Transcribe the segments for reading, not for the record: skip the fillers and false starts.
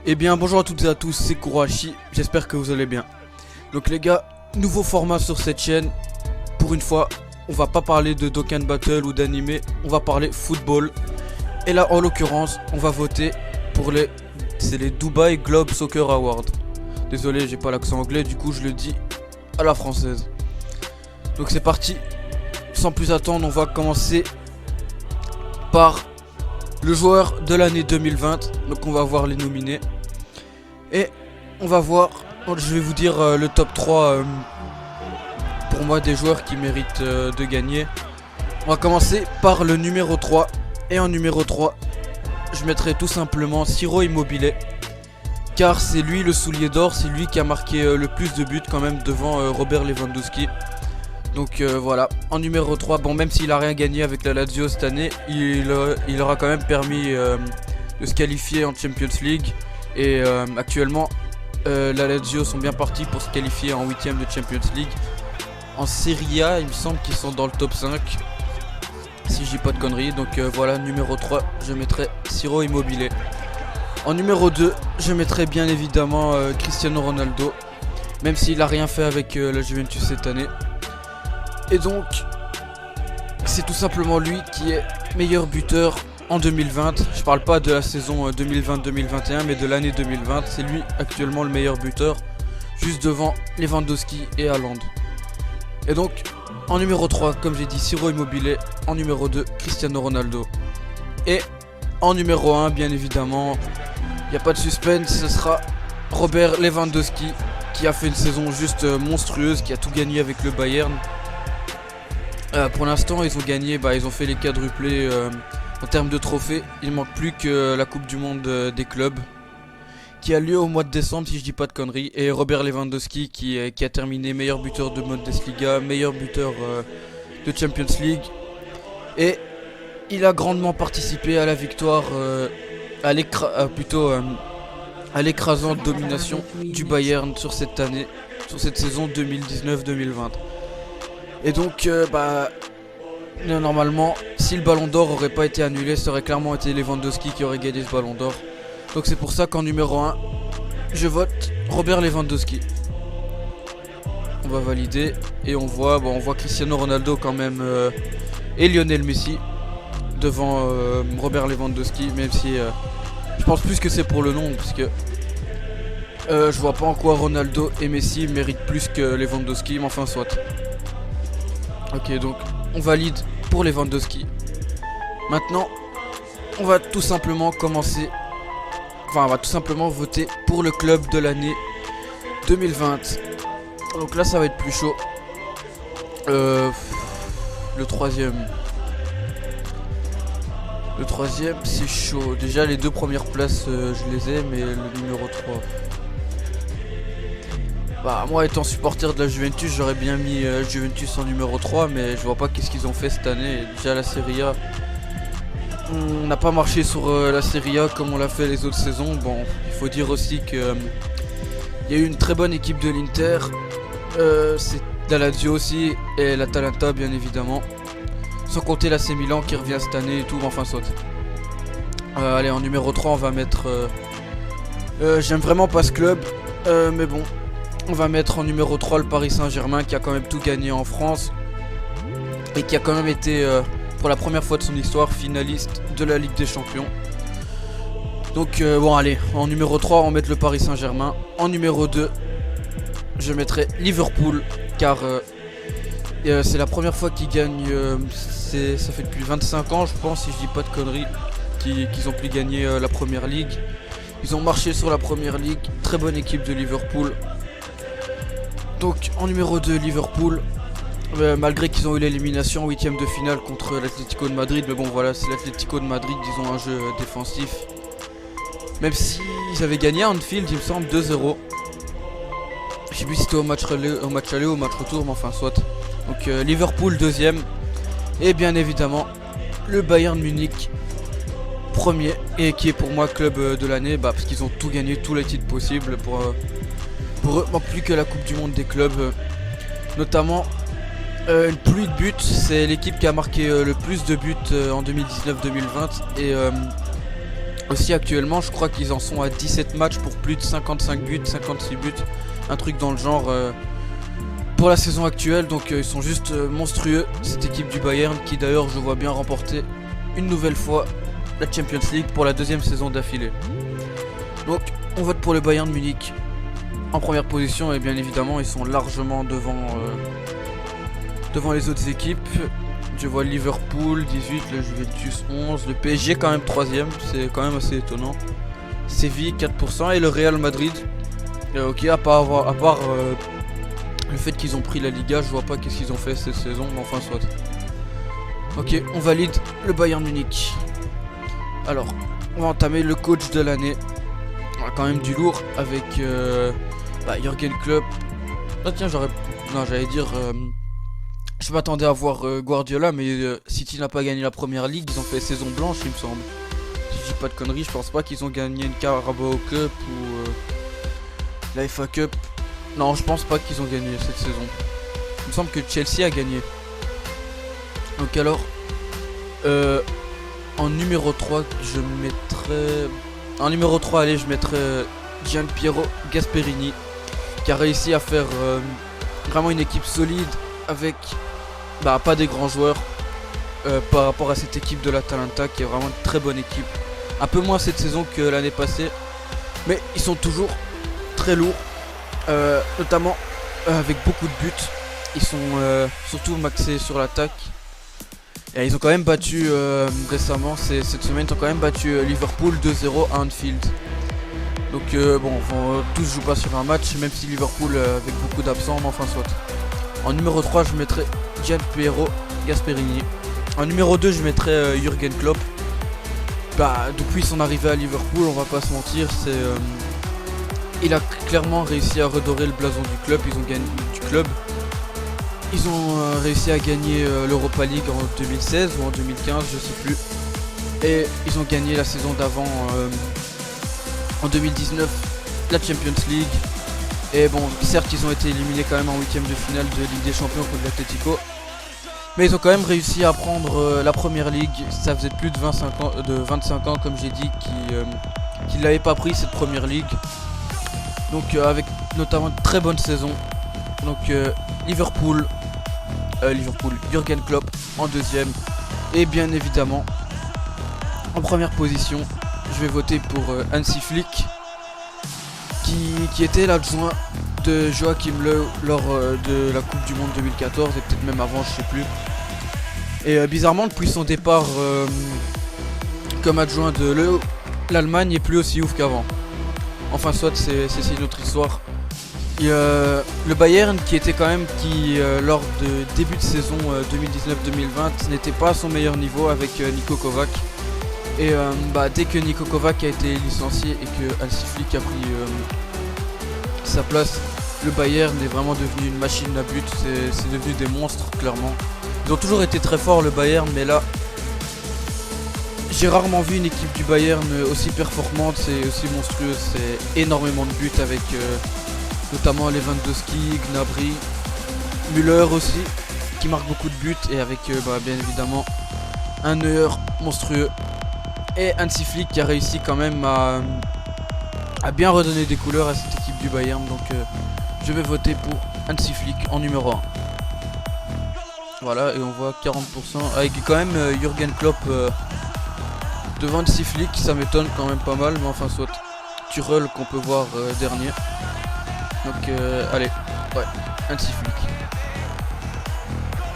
Eh bien bonjour à toutes et à tous, c'est Kurashi, j'espère que vous allez bien. Donc les gars, nouveau format sur cette chaîne. Pour une fois, on va pas parler de Dokkan Battle ou d'anime, on va parler football. Et là en l'occurrence, on va voter pour les Dubai Globe Soccer Awards. Désolé, j'ai pas l'accent anglais, du coup je le dis à la française. Donc c'est parti, sans plus attendre, on va commencer par le joueur de l'année 2020. Donc on va voir les nominés. Et on va voir, je vais vous dire le top 3 pour moi des joueurs qui méritent de gagner. On va commencer par le numéro 3. Et en numéro 3, je mettrai tout simplement Ciro Immobile. Car c'est lui le soulier d'or, c'est lui qui a marqué le plus de buts quand même devant Robert Lewandowski. Donc voilà, en numéro 3, bon même s'il a rien gagné avec la Lazio cette année, il aura quand même permis de se qualifier en Champions League. Et actuellement, la Lazio sont bien partis pour se qualifier en 8ème de Champions League. En Serie A, il me semble qu'ils sont dans le top 5, si je dis pas de conneries. Donc voilà, numéro 3, je mettrai Ciro Immobile. En numéro 2, je mettrai bien évidemment Cristiano Ronaldo, même s'il a rien fait avec la Juventus cette année. Et donc, c'est tout simplement lui qui est meilleur buteur en 2020. Je parle pas de la saison 2020-2021, mais de l'année 2020. C'est lui actuellement le meilleur buteur, juste devant Lewandowski et Haaland. Et donc, en numéro 3, comme j'ai dit, Ciro Immobile. En numéro 2, Cristiano Ronaldo. Et en numéro 1, bien évidemment, il n'y a pas de suspense, ce sera Robert Lewandowski, qui a fait une saison juste monstrueuse, qui a tout gagné avec le Bayern. Pour l'instant, ils ont gagné, ils ont fait les quadruplés en termes de trophées. Il ne manque plus que la Coupe du Monde des clubs, qui a lieu au mois de décembre, si je dis pas de conneries. Et Robert Lewandowski, qui a terminé meilleur buteur de Bundesliga, meilleur buteur de Champions League. Et il a grandement participé à la victoire, à l'écrasante domination du Bayern sur cette année, sur cette saison 2019-2020. Et donc, normalement, si le ballon d'or aurait pas été annulé, ça aurait clairement été Lewandowski qui aurait gagné ce ballon d'or. Donc c'est pour ça qu'en numéro 1, je vote Robert Lewandowski. On va valider et on voit Cristiano Ronaldo quand même et Lionel Messi devant Robert Lewandowski, même si je pense plus que c'est pour le nom, parce que je vois pas en quoi Ronaldo et Messi méritent plus que Lewandowski, mais enfin soit. Ok, donc on valide pour Lewandowski. Maintenant, on va tout simplement voter pour le club de l'année 2020. Donc là, ça va être plus chaud. Le troisième, c'est chaud. Déjà, les deux premières places, je les ai, mais le numéro 3... moi étant supporter de la Juventus, j'aurais bien mis Juventus en numéro 3, mais je vois pas qu'est-ce qu'ils ont fait cette année. Déjà la Serie A, on n'a pas marché sur la Serie A comme on l'a fait les autres saisons. Bon, il faut dire aussi que il y a eu une très bonne équipe de l'Inter, c'est la Lazio aussi, et l'Atalanta bien évidemment. Sans compter l'AC Milan qui revient cette année et tout, enfin saute. Allez, en numéro 3 on va mettre... j'aime vraiment pas ce club, mais bon. On va mettre en numéro 3 le Paris Saint-Germain, qui a quand même tout gagné en France. Et qui a quand même été, pour la première fois de son histoire, finaliste de la Ligue des Champions. Donc bon allez, en numéro 3 on va mettre le Paris Saint-Germain. En numéro 2, je mettrai Liverpool, car c'est la première fois qu'ils gagnent, ça fait depuis 25 ans je pense, si je dis pas de conneries, qu'ils ont pu gagner la Première Ligue. Ils ont marché sur la Première Ligue, très bonne équipe de Liverpool. Donc en numéro 2, Liverpool, malgré qu'ils ont eu l'élimination en 8ème de finale contre l'Atlético de Madrid, mais bon voilà, c'est l'Atlético de Madrid, ils ont un jeu défensif. Même si ils avaient gagné à Anfield, il me semble 2-0. Je sais plus si c'était au match aller ou au match retour, mais enfin soit. Donc Liverpool deuxième. Et bien évidemment le Bayern Munich premier, et qui est pour moi club de l'année, parce qu'ils ont tout gagné, tous les titres possibles. Pour eux, manque plus que la Coupe du Monde des clubs, notamment une pluie de buts. C'est l'équipe qui a marqué le plus de buts en 2019-2020, et Aussi actuellement je crois qu'ils en sont à 17 matchs pour plus de 55 buts, 56 buts, un truc dans le genre pour la saison actuelle. Donc ils sont juste monstrueux, cette équipe du Bayern qui d'ailleurs je vois bien remporter une nouvelle fois la Champions League pour la deuxième saison d'affilée. Donc on vote pour le Bayern de Munich en première position et bien évidemment ils sont largement devant les autres équipes. Je vois Liverpool 18, le Juventus 11, le PSG quand même 3ème, c'est quand même assez étonnant. Séville 4% et le Real Madrid. Ok, à part le fait qu'ils ont pris la Liga, je vois pas qu'est-ce qu'ils ont fait cette saison, mais enfin soit. Ok, on valide le Bayern Munich. Alors, on va entamer le coach de l'année. On a quand même du lourd avec Jürgen Klopp. Ah tiens, j'allais dire... je m'attendais à voir Guardiola, mais City n'a pas gagné la première ligue, ils ont fait saison blanche il me semble. Si je dis pas de conneries, je pense pas qu'ils ont gagné une Carabao Cup ou la FA Cup. Non, je pense pas qu'ils ont gagné cette saison. Il me semble que Chelsea a gagné. Donc alors, en numéro 3, je mettrais... En numéro 3, allez, je mettrais Gianpiero Gasperini, qui a réussi à faire vraiment une équipe solide avec pas des grands joueurs par rapport à cette équipe de l'Atalanta qui est vraiment une très bonne équipe. Un peu moins cette saison que l'année passée, mais ils sont toujours très lourds, notamment avec beaucoup de buts. Ils sont surtout maxés sur l'attaque. Et ils ont quand même battu récemment, cette semaine, ils ont quand même battu Liverpool 2-0 à Anfield. Donc bon, tous jouent pas sur un match, même si Liverpool avec beaucoup d'absents, mais enfin soit. En numéro 3, je mettrais Gianpiero Gasperini. En numéro 2, je mettrais Jürgen Klopp. Depuis son arrivée à Liverpool, on va pas se mentir, il a clairement réussi à redorer le blason du club. Ils ont réussi à gagner l'Europa League en 2016 ou en 2015, je sais plus. Et ils ont gagné la saison d'avant, en 2019, la Champions League. Et bon, certes, ils ont été éliminés quand même en 8ème de finale de Ligue des Champions contre l'Atlético. Mais ils ont quand même réussi à prendre la Première Ligue. Ça faisait plus de 25 ans comme j'ai dit, qu'ils n'avaient pas pris cette Première Ligue. Donc avec notamment une très bonne saison. Donc Liverpool, Jürgen Klopp en deuxième. Et bien évidemment, en première position, je vais voter pour Hansi Flick, qui était l'adjoint de Joachim Löw lors de la Coupe du Monde 2014 et peut-être même avant, je sais plus. Et bizarrement, depuis son départ comme adjoint de Löw, l'Allemagne est plus aussi ouf qu'avant. Enfin soit, c'est une autre histoire. Et, le Bayern qui était quand même lors de début de saison 2019-2020 n'était pas à son meilleur niveau avec Niko Kovac. Et dès que Niko Kovac a été licencié et que Hansi Flick a pris sa place, le Bayern est vraiment devenu une machine à but, c'est devenu des monstres clairement. Ils ont toujours été très forts le Bayern, mais là j'ai rarement vu une équipe du Bayern aussi performante, c'est aussi monstrueux, c'est énormément de buts avec notamment Lewandowski, Gnabry, Müller aussi qui marque beaucoup de buts et avec bien évidemment un Neuer monstrueux. Et Hansi Flick qui a réussi quand même à bien redonner des couleurs à cette équipe du Bayern. Donc je vais voter pour Hansi Flick en numéro 1. Voilà, et on voit 40% avec quand même Jürgen Klopp devant Hansi Flick. Ça m'étonne quand même pas mal, mais enfin soit. Tuchel qu'on peut voir dernier. Donc allez, ouais, Hansi Flick.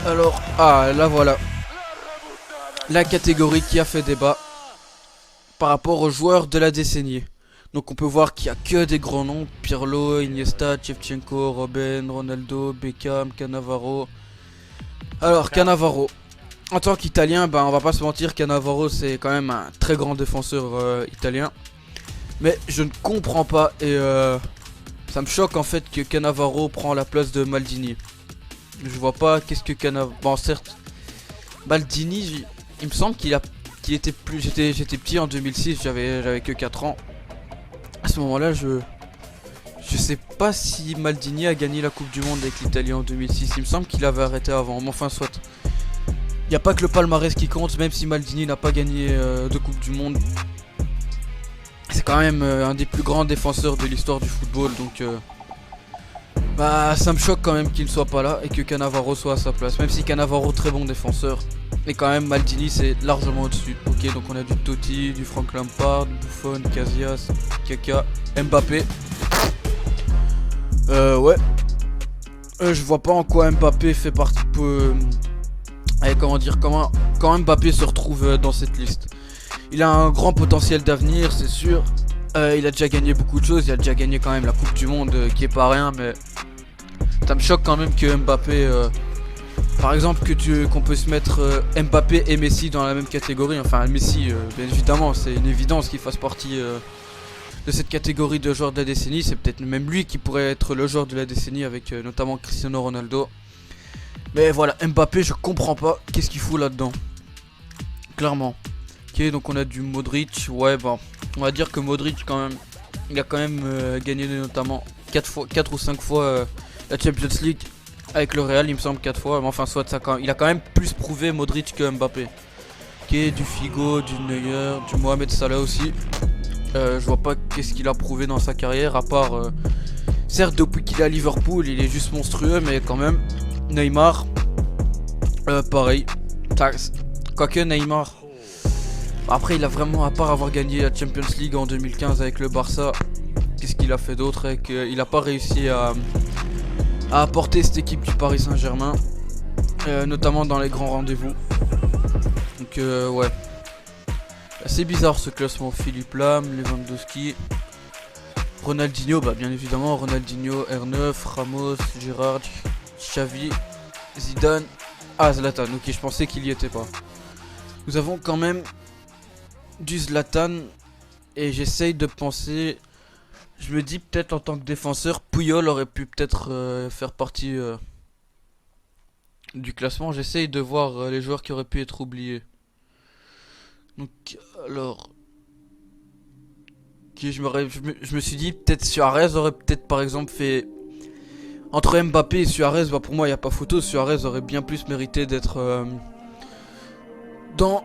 Alors, là voilà. La catégorie qui a fait débat par rapport aux joueurs de la décennie. Donc on peut voir qu'il n'y a que des grands noms. Pirlo, Iniesta, Shevchenko, Robben, Ronaldo, Beckham, Cannavaro. Alors Cannavaro, en tant qu'Italien, on va pas se mentir, Cannavaro c'est quand même un très grand défenseur italien. Mais je ne comprends pas et ça me choque en fait que Cannavaro prend la place de Maldini. Je vois pas qu'est-ce que Cannavaro... Bon certes, Maldini, il me semble qu'il était plus... J'étais petit en 2006, j'avais que 4 ans. À ce moment-là, je sais pas si Maldini a gagné la Coupe du Monde avec l'Italie en 2006. Il me semble qu'il avait arrêté avant, mais enfin soit. Il n'y a pas que le palmarès qui compte, même si Maldini n'a pas gagné de Coupe du Monde. quand même un des plus grands défenseurs de l'histoire du football, donc bah ça me choque quand même qu'il ne soit pas là et que Cannavaro soit à sa place. Même si Cannavaro, très bon défenseur, et quand même Maldini c'est largement au-dessus. Ok, donc on a du Totti, du Frank Lampard, du Buffon, Casillas, Kaka, Mbappé. Ouais. Je vois pas en quoi Mbappé fait partie comment dire, quand Mbappé se retrouve dans cette liste. Il a un grand potentiel d'avenir, c'est sûr. Il a déjà gagné beaucoup de choses. Il a déjà gagné quand même la Coupe du Monde, qui est pas rien. Mais ça me choque quand même que Mbappé, par exemple, qu'on peut se mettre Mbappé et Messi dans la même catégorie. Enfin, Messi, bien évidemment, c'est une évidence qu'il fasse partie de cette catégorie de joueurs de la décennie. C'est peut-être même lui qui pourrait être le joueur de la décennie avec notamment Cristiano Ronaldo. Mais voilà, Mbappé, je comprends pas qu'est-ce qu'il fout là-dedans. Clairement. Ok, donc on a du Modric. Ouais, bon, on va dire que Modric, quand même, il a quand même gagné notamment 4 ou 5 fois la Champions League avec le Real, il me semble 4 fois. Mais enfin, soit ça, il a quand même plus prouvé Modric que Mbappé. Ok, du Figo, du Neuer, du Mohamed Salah aussi. Je vois pas qu'est-ce qu'il a prouvé dans sa carrière, à part certes depuis qu'il est à Liverpool il est juste monstrueux, mais quand même. Neymar, pareil. Quoique Neymar, après il a vraiment, à part avoir gagné la Champions League en 2015 avec le Barça, qu'est-ce qu'il a fait d'autre? Il a pas réussi à apporter cette équipe du Paris Saint-Germain, notamment dans les grands rendez-vous. Donc ouais, c'est bizarre ce classement. Philippe Lam, Lewandowski, Ronaldinho, bah bien évidemment Ronaldinho, R9, Ramos, Gérard, Xavi, Zidane, Zlatan. Ok, je pensais qu'il y était pas. Nous avons quand même du Zlatan et j'essaye de penser. Je me dis peut-être en tant que défenseur, Puyol aurait pu peut-être faire partie du classement. J'essaye de voir les joueurs qui auraient pu être oubliés. Donc alors, je me suis dit peut-être Suarez aurait peut-être par exemple fait. Entre Mbappé et Suarez, bah pour moi il n'y a pas photo. Suarez aurait bien plus mérité d'être dans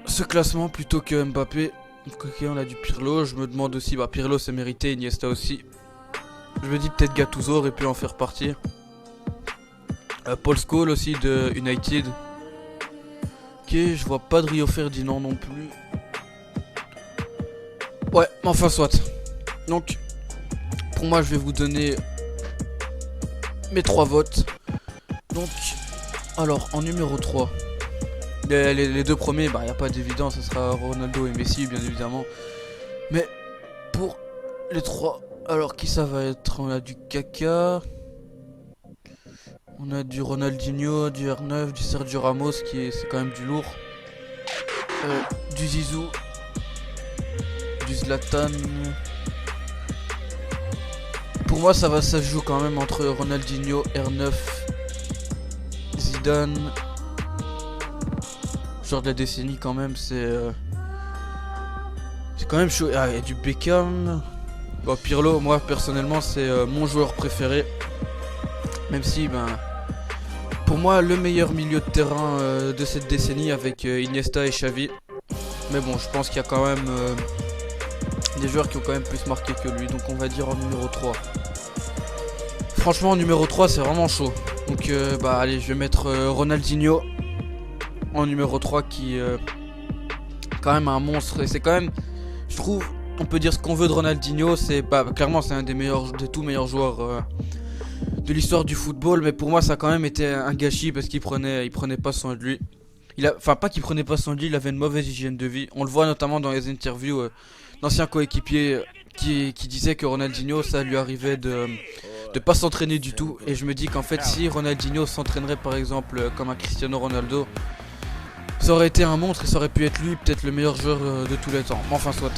ce classement plutôt que Mbappé. Donc ok, on a du Pirlo. Je me demande aussi, bah Pirlo c'est mérité, Iniesta aussi. Je me dis peut-être Gattuso aurait pu en faire partie. Paul Scholes aussi de United. Ok, je vois pas de Rio Ferdinand non plus. Ouais, enfin soit. Donc, pour moi je vais vous donner mes 3 votes. Donc, alors en numéro 3, les deux premiers, bah y a pas d'évidence, ce sera Ronaldo et Messi bien évidemment. Mais pour les 3, alors qui ça va être? On a du Kaka, on a du Ronaldinho, du R9, du Sergio Ramos c'est quand même du lourd, du Zizou, du Zlatan. Pour moi ça se joue quand même entre Ronaldinho, R9, Zidane. Genre de la décennie quand même, c'est quand même chaud. Ah, il y a du Beckham. Bon, Pirlo, moi personnellement c'est mon joueur préféré. Même si ben pour moi le meilleur milieu de terrain de cette décennie avec Iniesta et Xavi. Mais bon, je pense qu'il y a quand même des joueurs qui ont quand même plus marqué que lui. Donc on va dire en numéro 3. Franchement en numéro 3 c'est vraiment chaud. Donc bah allez, je vais mettre Ronaldinho en numéro 3 qui quand même un monstre. Et c'est quand même, je trouve, on peut dire ce qu'on veut de Ronaldinho, c'est clairement c'est un des tout meilleurs joueurs de l'histoire du football. Mais pour moi ça a quand même été un gâchis parce qu'il prenait pas soin de lui. Enfin pas qu'il prenait pas soin de lui, il avait une mauvaise hygiène de vie. On le voit notamment dans les interviews d'anciens coéquipiers qui disaient que Ronaldinho ça lui arrivait de pas s'entraîner du tout. Et je me dis qu'en fait si Ronaldinho s'entraînerait par exemple comme un Cristiano Ronaldo, ça aurait été un monstre et ça aurait pu être lui peut-être le meilleur joueur de tous les temps. Mais enfin soit.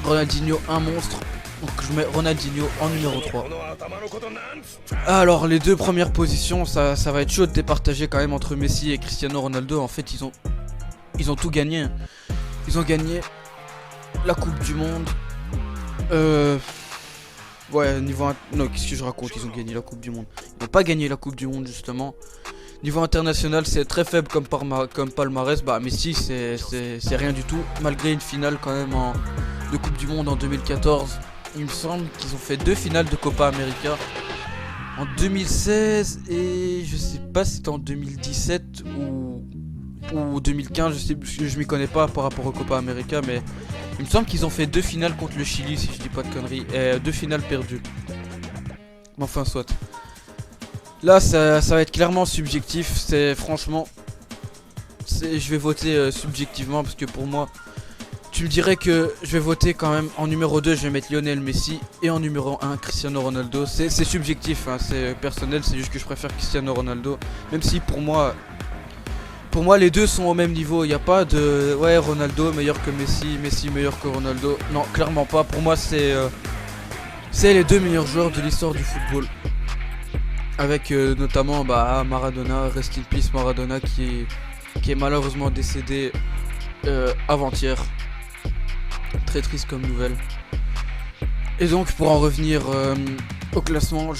Ronaldinho un monstre. Donc je mets Ronaldinho en numéro 3. Alors les deux premières positions ça va être chaud de départager quand même entre Messi et Cristiano Ronaldo. En fait ils ont tout gagné. Ils ont gagné la Coupe du Monde. Ouais, non, qu'est-ce que je raconte? Ils ont gagné la Coupe du Monde. Ils n'ont pas gagné la Coupe du Monde justement. Niveau international c'est très faible comme palmarès. Bah Messi c'est rien du tout. Malgré une finale quand même de Coupe du Monde en 2014. Il me semble qu'ils ont fait 2 finales de Copa América en 2016 et je sais pas si c'était en 2017 ou 2015, je m'y connais pas par rapport au Copa América, mais il me semble qu'ils ont fait 2 finales contre le Chili si je dis pas de conneries, et 2 finales perdues. Mais enfin soit. Là ça va être clairement subjectif, c'est franchement, je vais voter subjectivement parce que pour moi, tu me dirais que je vais voter quand même en numéro 2, je vais mettre Lionel Messi et en numéro 1 Cristiano Ronaldo. C'est subjectif, hein, c'est personnel, c'est juste que je préfère Cristiano Ronaldo, même si pour moi les deux sont au même niveau. Il n'y a pas de ouais Ronaldo meilleur que Messi, Messi meilleur que Ronaldo. Non, clairement pas. Pour moi c'est les 2 meilleurs joueurs de l'histoire du football. Avec notamment Maradona, rest in peace Maradona qui est malheureusement décédé avant-hier. Très triste comme nouvelle. Et donc pour en revenir au classement,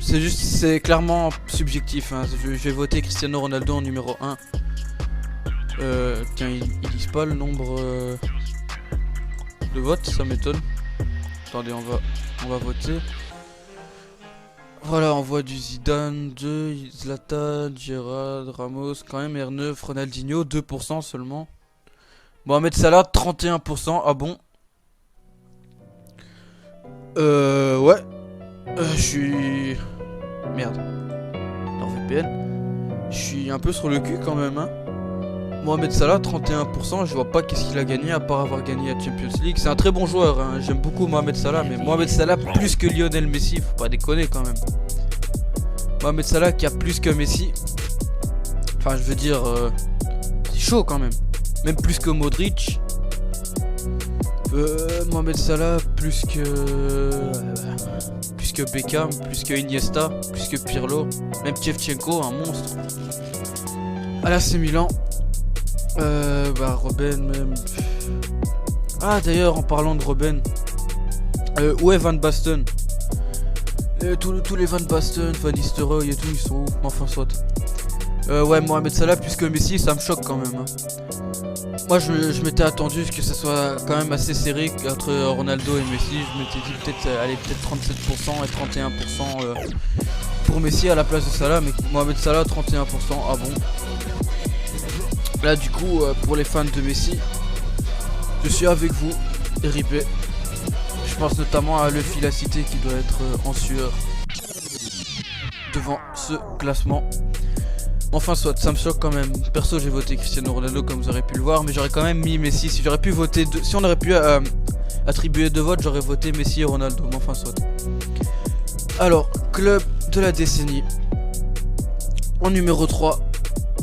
c'est clairement subjectif, hein. Je vais voter Cristiano Ronaldo en numéro 1. Tiens, ils disent pas le nombre de votes, ça m'étonne. Attendez, on va voter. Voilà, on voit du Zidane, 2, Zlatan, Gerrard, Ramos, quand même R9, Ronaldinho, 2% seulement. Mohamed Salah, 31%, ah bon. Ouais. Je suis... Merde. NordVPN. Je suis un peu sur le cul quand même, hein. Mohamed Salah, 31%, je vois pas qu'est-ce qu'il a gagné à part avoir gagné la Champions League. C'est un très bon joueur, hein. J'aime beaucoup Mohamed Salah, mais Mohamed Salah plus que Lionel Messi, faut pas déconner quand même. Mohamed Salah qui a plus que Messi. Enfin, je veux dire, c'est chaud quand même. Même plus que Modric. Mohamed Salah plus que Beckham, plus que Iniesta, plus que Pirlo, même Shevchenko, un monstre. Ah là c'est Milan. Robben même. Ah d'ailleurs en parlant de Robben, où est Van Basten? Tous les Van Basten, Van Nistelrooy et tout, ils sont où? Enfin soit. Ouais, Mohamed Salah plus que Messi, ça me choque quand même, hein. Moi je m'étais attendu que ça soit quand même assez serré entre Ronaldo et Messi. Je m'étais dit peut-être 37% et 31% pour Messi à la place de Salah, mais Mohamed Salah 31%, ah bon. Là du coup pour les fans de Messi, je suis avec vous, RIP. Je pense notamment à Luffy la Cité qui doit être en sueur devant ce classement. Enfin soit, ça me choque quand même. Perso j'ai voté Cristiano Ronaldo comme vous aurez pu le voir, mais j'aurais quand même mis Messi. Si j'aurais pu voter si on aurait pu attribuer 2 votes, j'aurais voté Messi et Ronaldo. Mais enfin soit. Alors, club de la décennie. En numéro 3,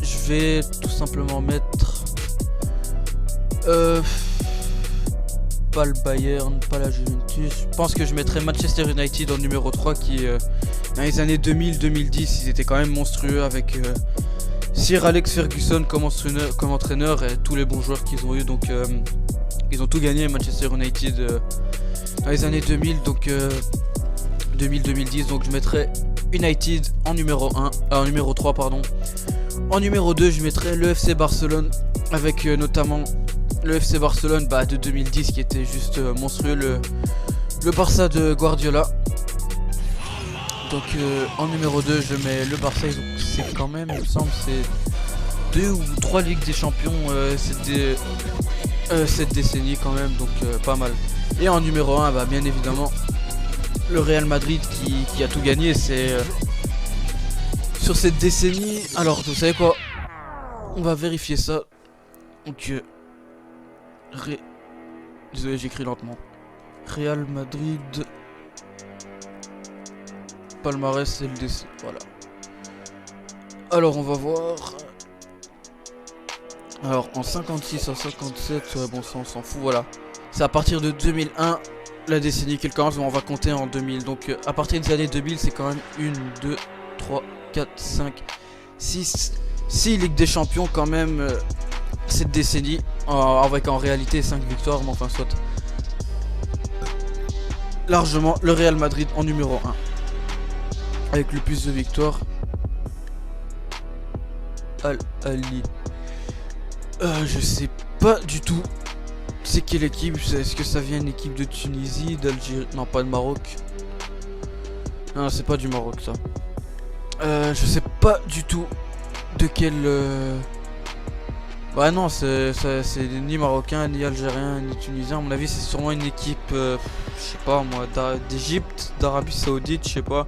je vais tout simplement mettre pas le Bayern, pas la Juventus. Je pense que je mettrais Manchester United en numéro 3 qui dans les années 2000-2010 ils étaient quand même monstrueux avec Sir Alex Ferguson comme entraîneur et tous les bons joueurs qu'ils ont eu. Donc ils ont tout gagné Manchester United dans les années 2000, donc 2000-2010. Donc je mettrais United en numéro 3 pardon. En numéro 2 je mettrais le FC Barcelone avec notamment le FC Barcelone de 2010 qui était juste monstrueux, le Barça de Guardiola. Donc en numéro 2 je mets le Barça, c'est quand même il me semble c'est 2 ou 3 Ligues des Champions cette décennie quand même, donc pas mal. Et en numéro 1 bien évidemment le Real Madrid qui a tout gagné, c'est sur cette décennie. Alors vous savez quoi, on va vérifier ça. Donc désolé j'écris lentement. Real Madrid palmarès LDC, voilà. Alors on va voir. Alors en 56, en 57, ouais bon ça on s'en fout, voilà. C'est à partir de 2001, la décennie qui commence, mais on va compter en 2000. Donc à partir des années 2000 c'est quand même 1, 2, 3, 4, 5, 6 Ligues des Champions quand même cette décennie, avec en réalité 5 victoires, mais enfin soit. Largement le Real Madrid en numéro 1 avec le plus de victoires. Al-Ali, je sais pas du tout. C'est quelle équipe? Est-ce que ça vient une équipe de Tunisie, d'Algérie? Non, pas de Maroc. Non, c'est pas du Maroc ça. Je sais pas du tout de quel... Ouais non, c'est ni marocain, ni algérien, ni tunisien. À mon avis, c'est sûrement une équipe, je sais pas moi, d'Égypte, d'Arabie Saoudite, je sais pas.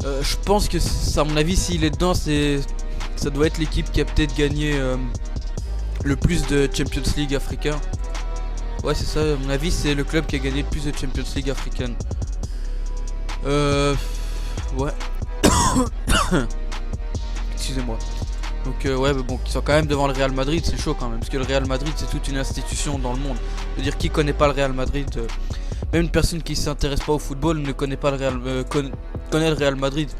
Je pense que, à mon avis, s'il est dedans, ça doit être l'équipe qui a peut-être gagné le plus de Champions League africain. Ouais, c'est ça, à mon avis, c'est le club qui a gagné le plus de Champions League africaine. Ouais. Excusez-moi. Donc ouais, mais bon, qu'ils sont quand même devant le Real Madrid, c'est chaud quand même, parce que le Real Madrid c'est toute une institution dans le monde. Je veux dire, qui connaît pas le Real Madrid, même une personne qui s'intéresse pas au football ne connaît pas le Real, connaît le Real Madrid.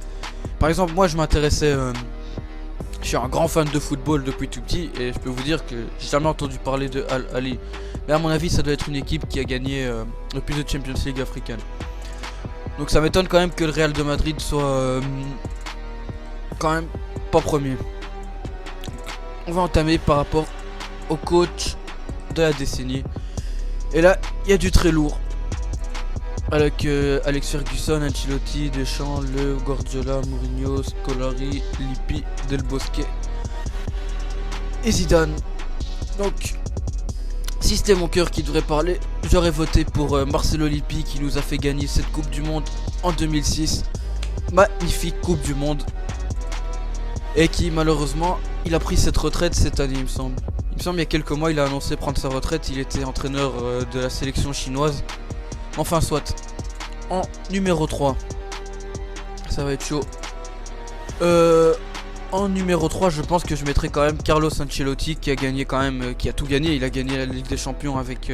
Par exemple, moi je m'intéressais, je suis un grand fan de football depuis tout petit, et je peux vous dire que j'ai jamais entendu parler de Al Ahly. Mais à mon avis, ça doit être une équipe qui a gagné le plus de Champions League africaine. Donc ça m'étonne quand même que le Real de Madrid soit quand même pas premier. On va entamer par rapport au coach de la décennie. Et là, il y a du très lourd. Avec Alex Ferguson, Ancelotti, Deschamps, Le Guardiola, Mourinho, Scolari, Lippi, Del Bosque et Zidane. Donc, si c'était mon cœur qui devrait parler, j'aurais voté pour Marcelo Lippi qui nous a fait gagner cette Coupe du Monde en 2006. Magnifique Coupe du Monde. Et qui malheureusement, il a pris cette retraite cette année, il me semble. Il me semble il y a quelques mois, il a annoncé prendre sa retraite. Il était entraîneur de la sélection chinoise. Enfin, soit. En numéro 3. Ça va être chaud. En numéro 3, je pense que je mettrai quand même Carlos Ancelotti qui a gagné quand même, qui a tout gagné. Il a gagné la Ligue des Champions avec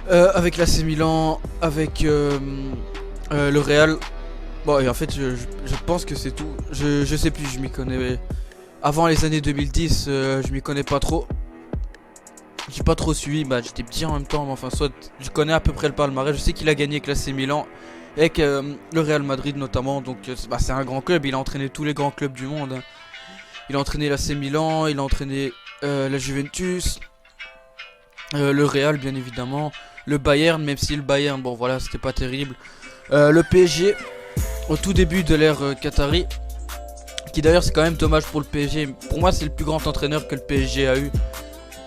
l'AC Milan, avec le Real. Bon, et en fait, je pense que c'est tout. Je sais plus, je m'y connais. Avant les années 2010, je m'y connais pas trop. J'ai pas trop suivi, bah j'étais petit en même temps, mais enfin, soit je connais à peu près le palmarès. Je sais qu'il a gagné avec l'AC Milan, avec le Real Madrid notamment. Donc, c'est un grand club. Il a entraîné tous les grands clubs du monde. Hein. Il a entraîné l'AC Milan, il a entraîné la Juventus, le Real, bien évidemment, le Bayern, même si le Bayern, bon voilà, c'était pas terrible. Le PSG. Au tout début de l'ère Qatari, qui d'ailleurs c'est quand même dommage pour le PSG. Pour moi c'est le plus grand entraîneur que le PSG a eu.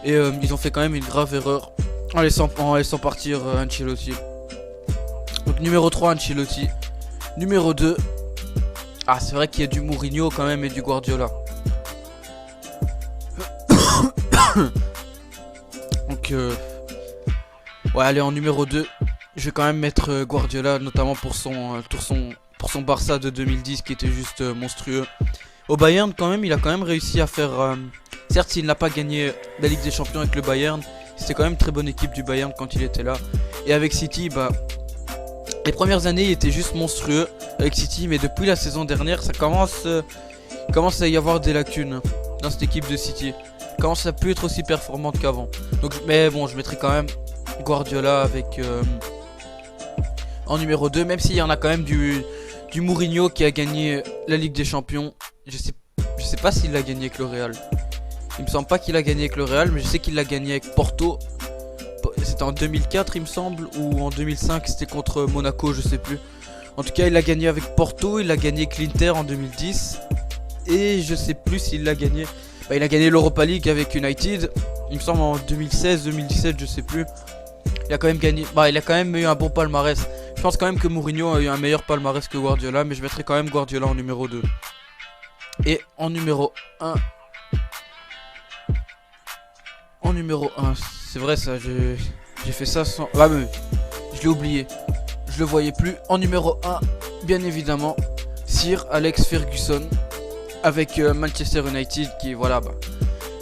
Et ils ont fait quand même une grave erreur en laissant partir Ancelotti. Donc numéro 3 Ancelotti. Numéro 2. Ah c'est vrai qu'il y a du Mourinho quand même et du Guardiola. Donc ouais allez en numéro 2. Je vais quand même mettre Guardiola notamment pour son Barça de 2010 qui était juste monstrueux. Au Bayern quand même, il a quand même réussi à faire... certes, il n'a pas gagné la Ligue des Champions avec le Bayern. C'était quand même une très bonne équipe du Bayern quand il était là. Et avec City, bah... les premières années, il était juste monstrueux avec City. Mais depuis la saison dernière, ça commence à y avoir des lacunes dans cette équipe de City. Elle commence à plus être aussi performante qu'avant. Donc, mais bon, je mettrai quand même Guardiola avec... en numéro 2, même s'il y en a quand même du Mourinho qui a gagné la Ligue des Champions. Je sais pas s'il l'a gagné avec le Real. Il me semble pas qu'il a gagné avec le Real, mais je sais qu'il l'a gagné avec Porto. C'était en 2004 il me semble, ou en 2005 c'était contre Monaco, je sais plus. En tout cas il a gagné avec Porto, il a gagné avec l'Inter en 2010. Et je sais plus s'il l'a gagné. Bah, il a gagné l'Europa League avec United. Il me semble en 2016, 2017, je sais plus. Il a quand même gagné. Bah, il a quand même eu un bon palmarès. Je pense quand même que Mourinho a eu un meilleur palmarès que Guardiola, mais je mettrai quand même Guardiola en numéro 2. Et en numéro 1. En numéro 1, c'est vrai ça, j'ai fait ça sans... Ah mais je l'ai oublié. Je le voyais plus. En numéro 1, bien évidemment, Sir Alex Ferguson avec Manchester United qui est voilà bah,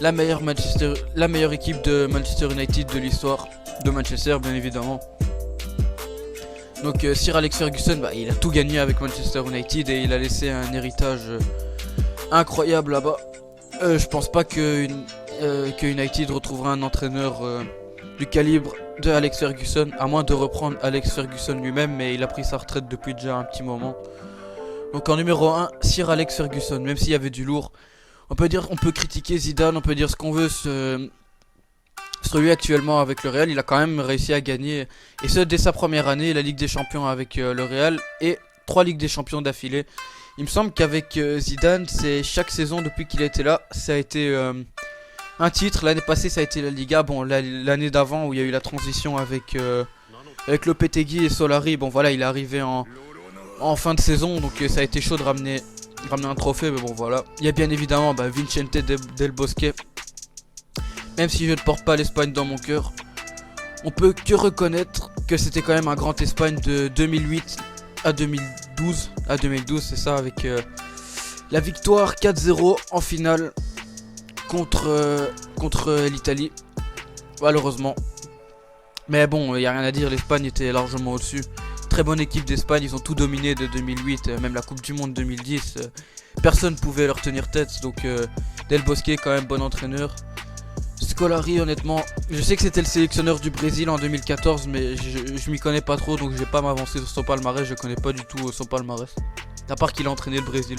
la meilleure équipe de Manchester United de l'histoire de Manchester bien évidemment. Donc Sir Alex Ferguson bah, il a tout gagné avec Manchester United et il a laissé un héritage incroyable là-bas. Je pense pas que United retrouvera un entraîneur du calibre de Alex Ferguson, à moins de reprendre Alex Ferguson lui-même, mais il a pris sa retraite depuis déjà un petit moment. Donc en numéro 1, Sir Alex Ferguson, même s'il y avait du lourd. On peut critiquer Zidane, on peut dire ce qu'on veut Celui actuellement avec le Real, il a quand même réussi à gagner, et ce dès sa première année, la Ligue des Champions avec le Real et 3 Ligues des Champions d'affilée. Il me semble qu'avec Zidane, c'est chaque saison depuis qu'il a été là, ça a été un titre. L'année passée, ça a été la Liga. Bon, l'année d'avant où il y a eu la transition avec Lopetegui et Solari, bon voilà, il est arrivé en fin de saison, donc ça a été chaud de ramener un trophée, mais bon voilà. Il y a bien évidemment Vicente Del Bosque. Même si je ne porte pas l'Espagne dans mon cœur, on peut que reconnaître que c'était quand même un grand Espagne de 2008 à 2012. À 2012, c'est ça, avec la victoire 4-0 en finale contre l'Italie, malheureusement. Mais bon, il n'y a rien à dire, l'Espagne était largement au-dessus. Très bonne équipe d'Espagne, ils ont tout dominé de 2008, même la Coupe du Monde 2010. Personne ne pouvait leur tenir tête, donc Del Bosque est quand même bon entraîneur. Scolari, honnêtement, je sais que c'était le sélectionneur du Brésil en 2014, mais je m'y connais pas trop, donc je vais pas m'avancer sur son palmarès. Je connais pas du tout son palmarès, à part qu'il a entraîné le Brésil.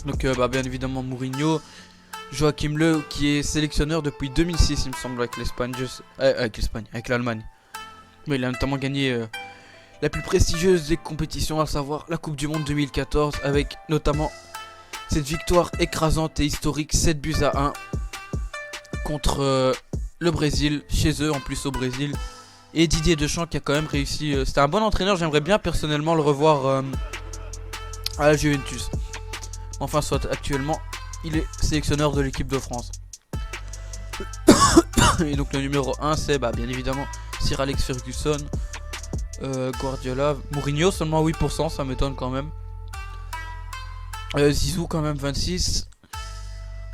Donc bien évidemment Mourinho, Joachim Löw qui est sélectionneur depuis 2006 il me semble avec l'Espagne, avec l'Allemagne. Mais il a notamment gagné la plus prestigieuse des compétitions, à savoir la Coupe du Monde 2014, avec notamment cette victoire écrasante et historique 7-1 contre le Brésil, chez eux en plus au Brésil. Et Didier Deschamps qui a quand même réussi, c'était un bon entraîneur, j'aimerais bien personnellement le revoir à la Juventus. Enfin soit actuellement il est sélectionneur de l'équipe de France. Et donc le numéro 1 c'est bien évidemment Sir Alex Ferguson, Guardiola, Mourinho seulement 8%, ça m'étonne quand même. Zizou quand même 26.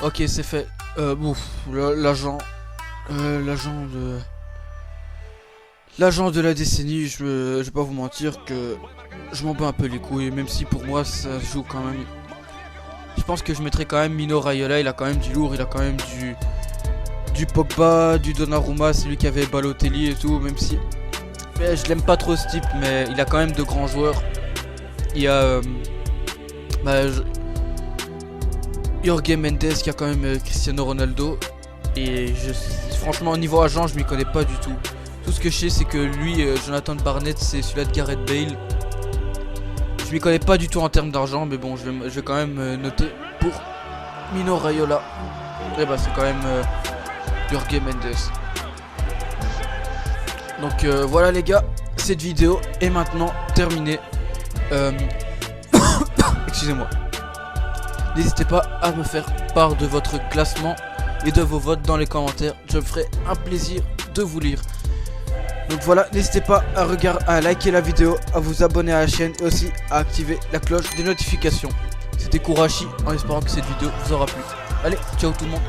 Ok c'est fait. L'agent de la décennie, je vais pas vous mentir que je m'en bats un peu les couilles, même si pour moi ça se joue quand même. Je pense que je mettrais quand même Mino Raiola, il a quand même du lourd, il a quand même du Pogba, du Donnarumma, c'est lui qui avait Balotelli et tout, même si je l'aime pas trop ce type, mais il a quand même de grands joueurs. Il y a Jorge Mendes qui a quand même Cristiano Ronaldo, et franchement au niveau agent je m'y connais pas du tout. Tout ce que je sais c'est que lui, Jonathan Barnett, c'est celui-là de Gareth Bale. Je m'y connais pas du tout en termes d'argent, mais bon je vais quand même noter pour Mino Raiola. Et c'est quand même Jorge Mendes. Donc voilà les gars, cette vidéo est maintenant terminée. Excusez-moi. N'hésitez pas à me faire part de votre classement et de vos votes dans les commentaires. Je me ferai un plaisir de vous lire. Donc voilà, n'hésitez pas à liker la vidéo, à vous abonner à la chaîne et aussi à activer la cloche des notifications. C'était Kourachi, en espérant que cette vidéo vous aura plu. Allez, ciao tout le monde.